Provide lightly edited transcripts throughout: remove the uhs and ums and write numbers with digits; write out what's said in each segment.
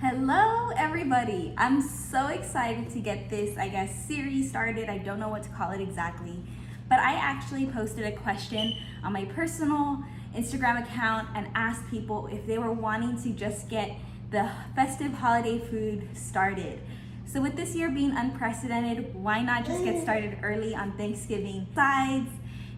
Hello everybody! I'm so excited to get this, series started. I don't know what to call it exactly, but I actually posted a question on my personal Instagram account and asked people if they were wanting to just get the festive holiday food started. So with this year being unprecedented, why not just get started early on Thanksgiving? Sides,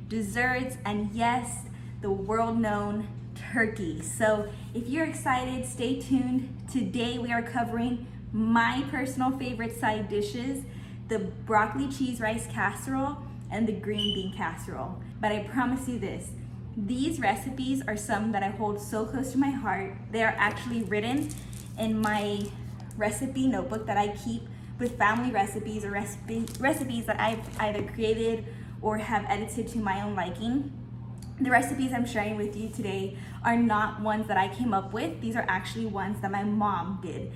desserts, and yes, the world-known turkey. So if you're excited, stay tuned. Today we are covering my personal favorite side dishes, the broccoli cheese rice casserole and the green bean casserole. But I promise you this, these recipes are some that I hold so close to my heart. They are actually written in my recipe notebook that I keep with family recipes or recipes that I've either created or have edited to my own liking. The recipes I'm sharing with you today are not ones that I came up with. These are actually ones that my mom did.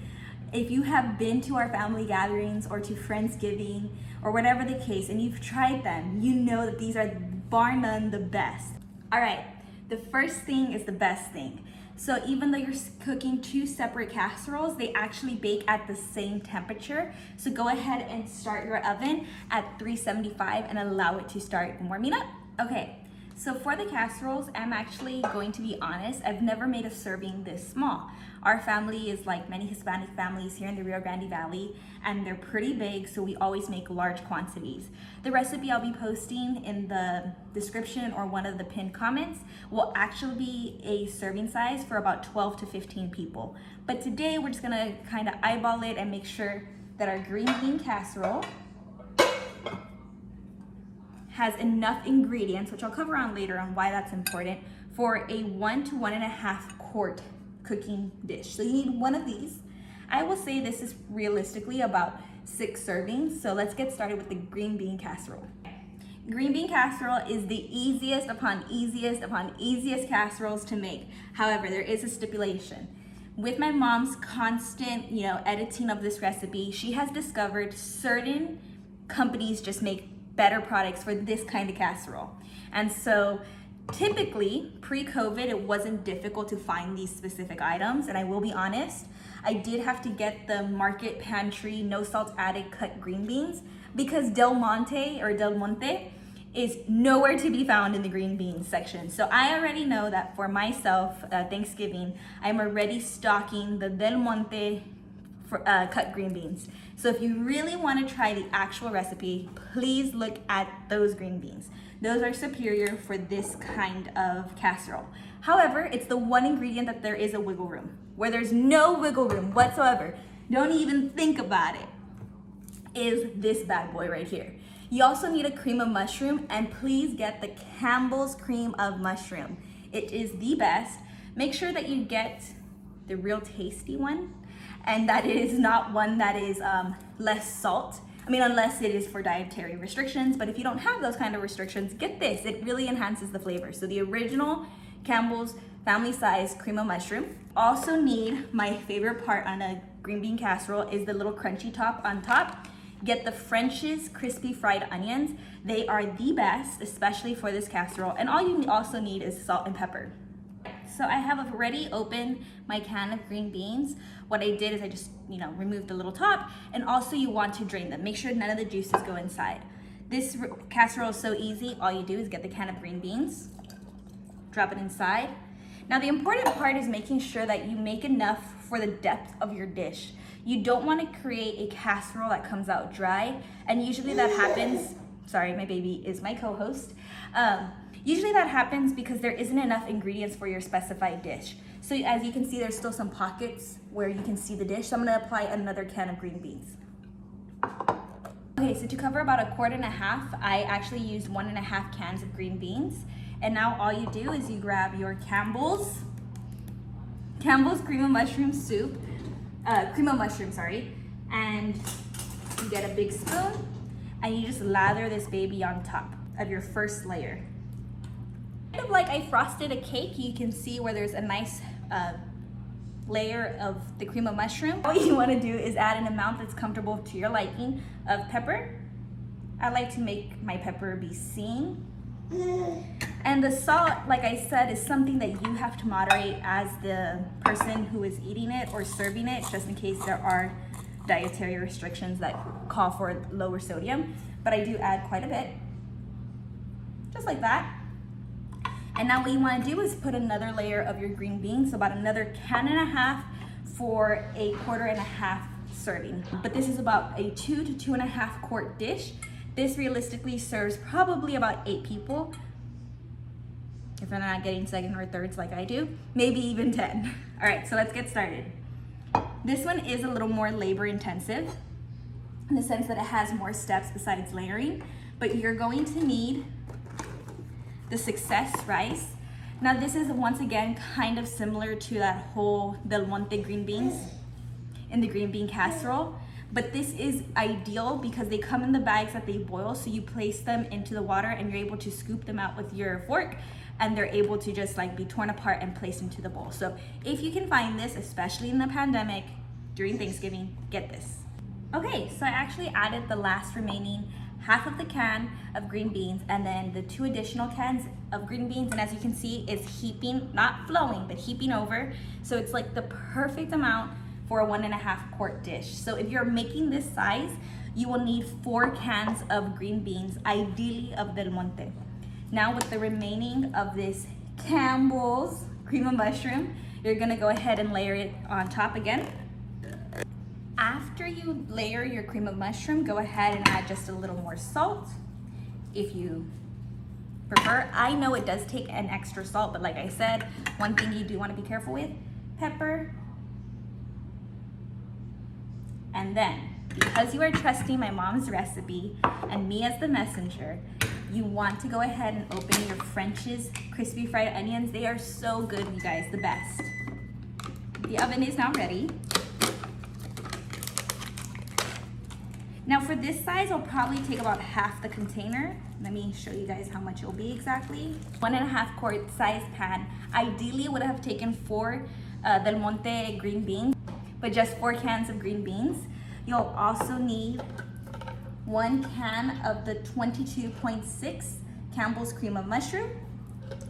If you have been to our family gatherings or to Friendsgiving or whatever the case and you've tried them, you know that these are bar none the best. All right, the first thing is the best thing. So even though you're cooking two separate casseroles, they actually bake at the same temperature. So go ahead and start your oven at 375 and allow it to start warming up. Okay. So for the casseroles, I'm actually going to be honest, I've never made a serving this small. Our family is like many Hispanic families here in the Rio Grande Valley, and they're pretty big, so we always make large quantities. The recipe I'll be posting in the description or one of the pinned comments will actually be a serving size for about 12 to 15 people. But today we're just gonna kind of eyeball it and make sure that our green bean casserole has enough ingredients, which I'll cover on later on why that's important, for a 1 to 1.5 quart cooking dish. So you need one of these. I will say this is realistically about 6 servings. So let's get started with the green bean casserole. Green bean casserole is the easiest upon easiest casseroles to make. However, there is a stipulation. With my mom's constant, editing of this recipe, she has discovered certain companies just make better products for this kind of casserole. And so typically pre-COVID, it wasn't difficult to find these specific items. And I will be honest, I did have to get the market pantry, no salt added cut green beans because Del Monte is nowhere to be found in the green beans section. So I already know that for myself, Thanksgiving, I'm already stocking the Del Monte cut green beans. So if you really want to try the actual recipe, please look at those green beans. Those are superior for this kind of casserole. However, it's the one ingredient that there is a wiggle room. Where there's no wiggle room whatsoever, don't even think about it, is this bad boy right here. You also need a cream of mushroom, and please get the Campbell's cream of mushroom. It is the best. Make sure that you get the real tasty one, and that it is not one that is less salt. Unless it is for dietary restrictions, but if you don't have those kind of restrictions, get this. It really enhances the flavor. So the original Campbell's family size cream of mushroom. Also need, my favorite part on a green bean casserole is the little crunchy top on top. Get the French's crispy fried onions. They are the best, especially for this casserole. And all you also need is salt and pepper. So I have already opened my can of green beans. What I did is I just, removed the little top, and also you want to drain them. Make sure none of the juices go inside. This casserole is so easy. All you do is get the can of green beans, drop it inside. Now the important part is making sure that you make enough for the depth of your dish. You don't want to create a casserole that comes out dry, and usually that happens, sorry, my baby is my co-host. Usually that happens because there isn't enough ingredients for your specified dish. So as you can see, there's still some pockets where you can see the dish. So I'm gonna apply another can of green beans. Okay, so to cover about 1.5 quarts, I actually used 1.5 cans of green beans. And now all you do is you grab your Campbell's cream of mushroom soup, and you get a big spoon and you just lather this baby on top of your first layer. Kind of like I frosted a cake, you can see where there's a nice layer of the cream of mushroom. All you want to do is add an amount that's comfortable to your liking of pepper. I like to make my pepper be seen And the salt, like I said, is something that you have to moderate as the person who is eating it or serving it, just in case there are dietary restrictions that call for lower sodium. But I do add quite a bit, just like that. And now what you want to do is put another layer of your green beans, so about another 1.5 cans for a 1.25 cup serving. But this is about a 2 to 2.5 quart dish. This realistically serves probably about 8 people. If they're not getting second or thirds like I do, maybe even 10. All right, so let's get started. This one is a little more labor intensive in the sense that it has more steps besides layering, but you're going to need the success rice. Now this is once again kind of similar to that whole Del Monte green beans in the green bean casserole, but this is ideal because they come in the bags that they boil, so you place them into the water and you're able to scoop them out with your fork, and they're able to just like be torn apart and placed into the bowl. So if you can find this, especially in the pandemic during Thanksgiving, get this. Okay, so I actually added the last remaining half of the can of green beans and then the 2 additional cans of green beans, and as you can see, it's heaping, not flowing, but heaping over. So it's like the perfect amount for a 1.5 quart dish. So if you're making this size, you will need 4 cans of green beans, ideally of Del Monte. Now with the remaining of this Campbell's cream of mushroom, you're gonna go ahead and layer it on top again. After you layer your cream of mushroom, go ahead and add just a little more salt if you prefer. I know it does take an extra salt, but like I said, one thing you do want to be careful with, pepper. And then, because you are trusting my mom's recipe and me as the messenger, you want to go ahead and open your French's crispy fried onions. They are so good, you guys, the best. The oven is now ready. Now for this size, I'll probably take about half the container. Let me show you guys how much it'll be exactly. 1.5 quart size pan. Ideally, would have taken 4 Del Monte green beans, but just 4 cans of green beans. You'll also need 1 can of the 22.6 Campbell's cream of mushroom,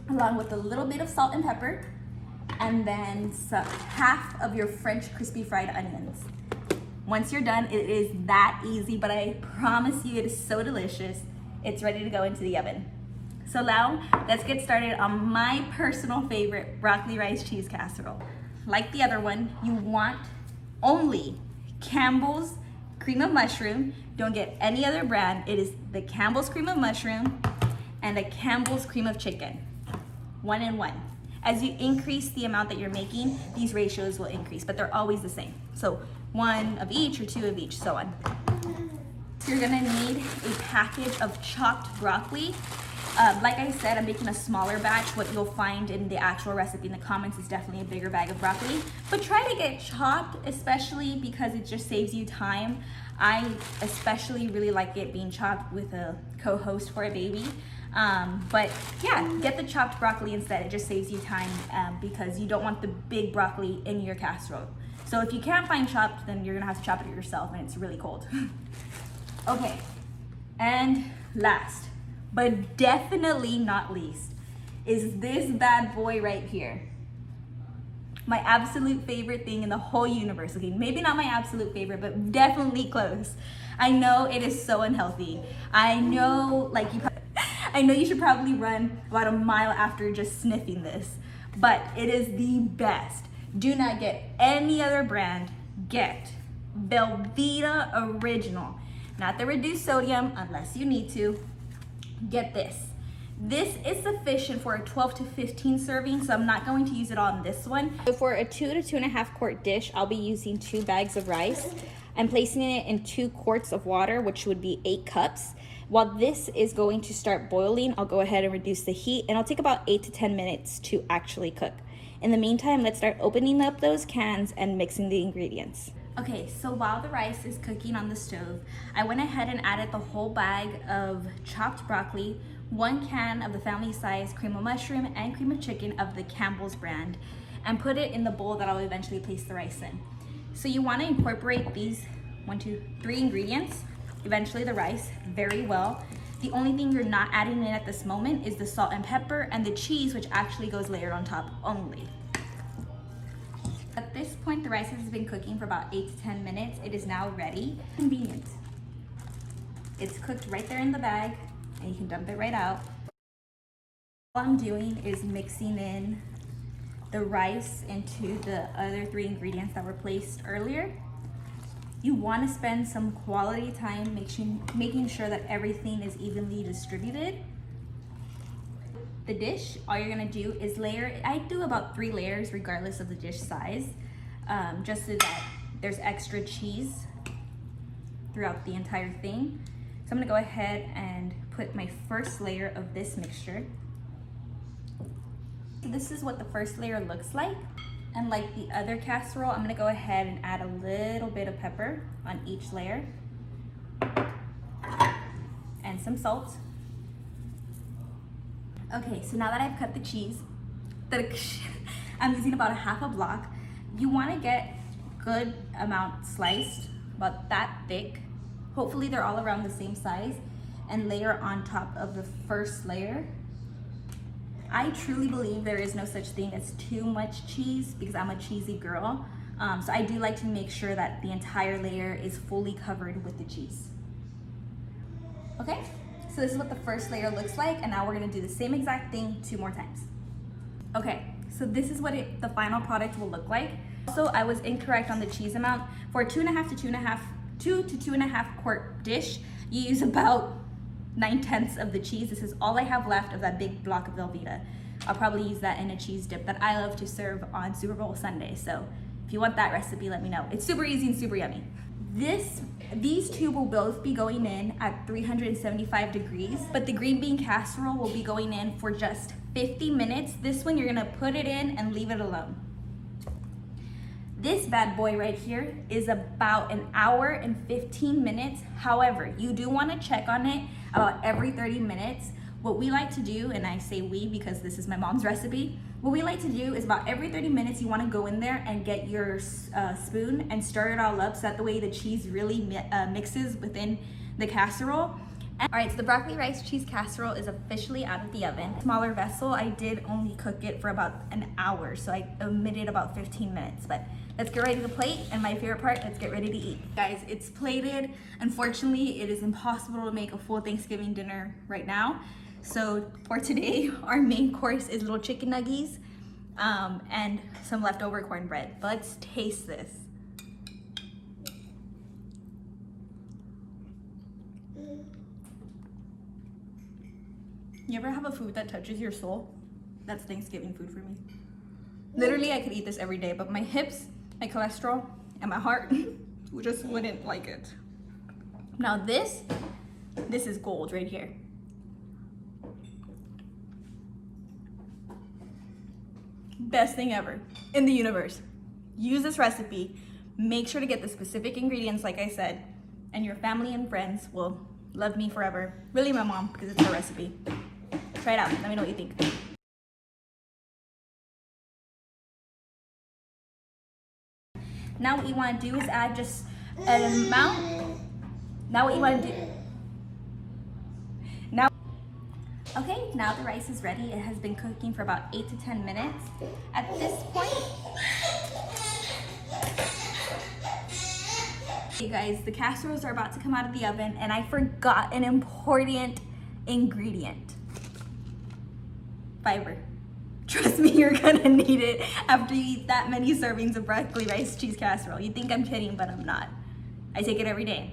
along with a little bit of salt and pepper, and then half of your French crispy fried onions. Once you're done, it is that easy, but I promise you it is so delicious. It's ready to go into the oven. So now, let's get started on my personal favorite broccoli rice cheese casserole. Like the other one, you want only Campbell's cream of mushroom. Don't get any other brand. It is the Campbell's cream of mushroom and the Campbell's cream of chicken. 1 and 1. As you increase the amount that you're making, these ratios will increase, but they're always the same. So 1 of each or 2 of each, so on. You're gonna need a package of chopped broccoli. Like I said, I'm making a smaller batch. What you'll find in the actual recipe in the comments is definitely a bigger bag of broccoli. But try to get chopped, especially because it just saves you time. I especially really like it being chopped with a co-host for a baby. But yeah, get the chopped broccoli instead. It just saves you time because you don't want the big broccoli in your casserole. So if you can't find chopped, then you're gonna have to chop it yourself and it's really cold. Okay, and last, but definitely not least, is this bad boy right here. My absolute favorite thing in the whole universe. Okay, maybe not my absolute favorite, but definitely close. I know it is so unhealthy. I know, like I know you should probably run about a mile after just sniffing this, but it is the best. Do not get any other brand. Get Velveeta Original. Not the reduced sodium, unless you need to. Get this. This is sufficient for a 12 to 15 serving, so I'm not going to use it on this one. So for a 2 to 2.5 quart dish, I'll be using 2 bags of rice. I'm placing it in 2 quarts of water, which would be 8 cups. While this is going to start boiling, I'll go ahead and reduce the heat, and it'll take about 8 to 10 minutes to actually cook. In the meantime, let's start opening up those cans and mixing the ingredients. Okay, so while the rice is cooking on the stove, I went ahead and added the whole bag of chopped broccoli, 1 can of the family size cream of mushroom and cream of chicken of the Campbell's brand, and put it in the bowl that I'll eventually place the rice in. So you want to incorporate these 1, 2, 3 ingredients, eventually the rice, very well. The only thing you're not adding in at this moment is the salt and pepper and the cheese, which actually goes layered on top only. At this point, the rice has been cooking for about 8 to 10 minutes. It is now ready. Convenient. It's cooked right there in the bag, and you can dump it right out. All I'm doing is mixing in the rice into the other 3 ingredients that were placed earlier. You want to spend some quality time making sure that everything is evenly distributed. The dish, all you're gonna do is layer. I do about 3 layers regardless of the dish size, just so that there's extra cheese throughout the entire thing. So I'm gonna go ahead and put my first layer of this mixture. So this is what the first layer looks like. And like the other casserole, I'm gonna go ahead and add a little bit of pepper on each layer and some salt. Okay, so now that I've cut the cheese, I'm using about 1/2 block. You wanna get good amount sliced, about that thick. Hopefully they're all around the same size, and layer on top of the first layer. I truly believe there is no such thing as too much cheese because I'm a cheesy girl. So I do like to make sure that the entire layer is fully covered with the cheese. Okay, so this is what the first layer looks like, and now we're gonna do the same exact thing 2 more times. Okay, so this is what the final product will look like. Also, I was incorrect on the cheese amount. For a 2 to 2.5 quart dish, you use about 9/10 of the cheese. This is all I have left of that big block of Velveeta. I'll probably use that in a cheese dip that I love to serve on Super Bowl Sunday. So if you want that recipe, let me know. It's super easy and super yummy. These 2 will both be going in at 375 degrees, but the green bean casserole will be going in for just 50 minutes. This one, you're gonna put it in and leave it alone. This bad boy right here is about 1 hour and 15 minutes. However, you do want to check on it about every 30 minutes. What we like to do, and I say we because this is my mom's recipe, what we like to do is about every 30 minutes you want to go in there and get your spoon and stir it all up so that the way the cheese really mixes within the casserole. All right, so the broccoli rice cheese casserole is officially out of the oven. Smaller vessel, I did only cook it for about 1 hour, so I omitted about 15 minutes. But let's get ready to plate, and my favorite part, let's get ready to eat. Guys, it's plated. Unfortunately, it is impossible to make a full Thanksgiving dinner right now. So for today, our main course is little chicken nuggies and some leftover cornbread. But let's taste this. You ever have a food that touches your soul? That's Thanksgiving food for me. Literally, I could eat this every day, but my hips, my cholesterol, and my heart just wouldn't like it. Now this is gold right here. Best thing ever in the universe. Use this recipe. Make sure to get the specific ingredients, like I said, and your family and friends will love me forever. Really, my mom, because it's her recipe. Try it out. Let me know what you think. Now what you want to do is add just an amount. Now what you want to do. Okay, now the rice is ready. It has been cooking for about 8 to 10 minutes. At this point, hey guys, the casseroles are about to come out of the oven, and I forgot an important ingredient. Fiber. Trust me, you're gonna need it after you eat that many servings of broccoli rice cheese casserole. You think I'm kidding, but I'm not. I take it every day.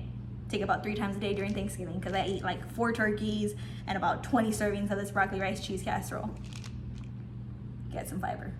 Take about 3 times a day during Thanksgiving because I eat like 4 turkeys and about 20 servings of this broccoli rice cheese casserole. Get some fiber.